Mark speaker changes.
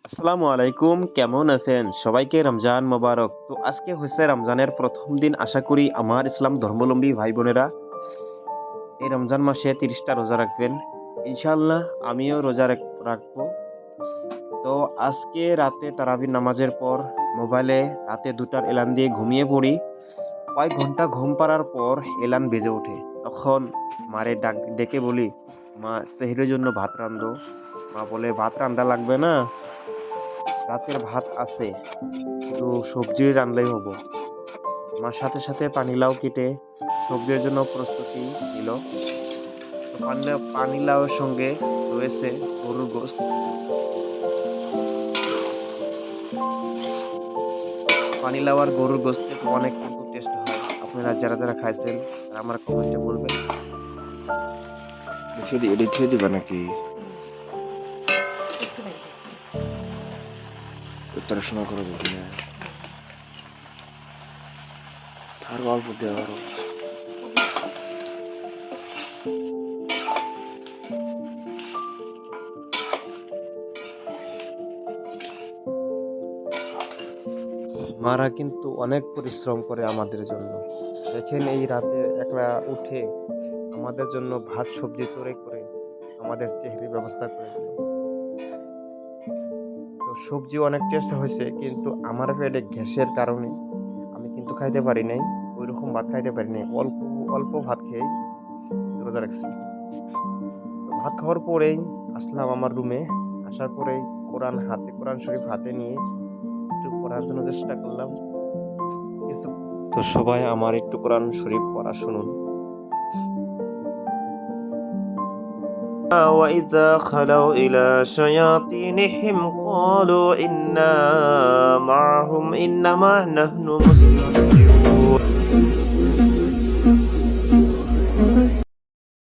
Speaker 1: আসসালামু আলাইকুম, কেমন আছেন? সবাইকে রমজান মোবারক। তো আজকে হচ্ছে রমজানের ১ম দিন। আশা করি আমার ইসলাম ধর্মাবলম্বী ভাই-বোনেরা এই রমজান মাসে ৩০ টা রোজা রাখবেন। ইনশাআল্লাহ আমিও রোজা রাখবো। তো আজকে রাতে তারাবির নামাজের পর মোবাইলে রাতে ২ টার এলার্ম দিয়ে ঘুমিয়ে পড়ি। কয়েক ঘন্টা ঘুম পাড়ার পর এলার্ম বেজে ওঠে। তখন মারে ডেকে বলি, "মা, সেহরির জন্য ভাত রান্ধো।" মা বলে, "ভাত রান্ধা লাগবে না। রাতের ভাত আছে। শুধু সবজি রানলেই হবো।" মা সাথে, সাথে পানিলাউ কেটে সবজির জন্য প্রস্তুতি নিল। তো পানিলাউয়ের সঙ্গে রয়েছে গরুর গোশত। পানিলাউ আর গরুর গোশত কিন্তু অনেক টেস্ট হয়। আপনারা যারা খাইছেন তারা আমার কমেন্টে বলবেন।
Speaker 2: এডি থুয়ে দিবা নাকি? পড়াশোনা করে দেখি না। আর অল্প দেওয়া আরো।
Speaker 1: মারা কিন্তু অনেক পরিশ্রম করে আমাদের জন্য। দেখেন এই রাতে একলা উঠে আমাদের জন্য ভাত সবজি তৈরি করে আমাদের সেহরির ব্যবস্থা করে দিল। তো সবজি অনেক টেস্ট হয়েছে, কিন্তু আমার পেটে গ্যাসের কারণে আমি কিন্তু খাইতে পারি নাই। ঐরকম ভাত খাইতে পারি নাই। অল্প, অল্প ভাত খেয়েই রোজা রাখছি। তো ভাত খাওয়ার পরেই আসলাম আমার রুমে। আসার পরেই কোরআন শরীফ হাতে নিয়ে একটু পড়ার জন্য চেষ্টা করলাম। কিছু তো সবাই আমার একটু কোরআন শরীফ পড়া শুনুন। وَإِذَا خَلَوْا إِلَى شَيَاطِينِهِمْ قَالُوا إِنَّا مَعَهُمْ إِنَّمَا نَحْنُ مُسْتَمِعُونَ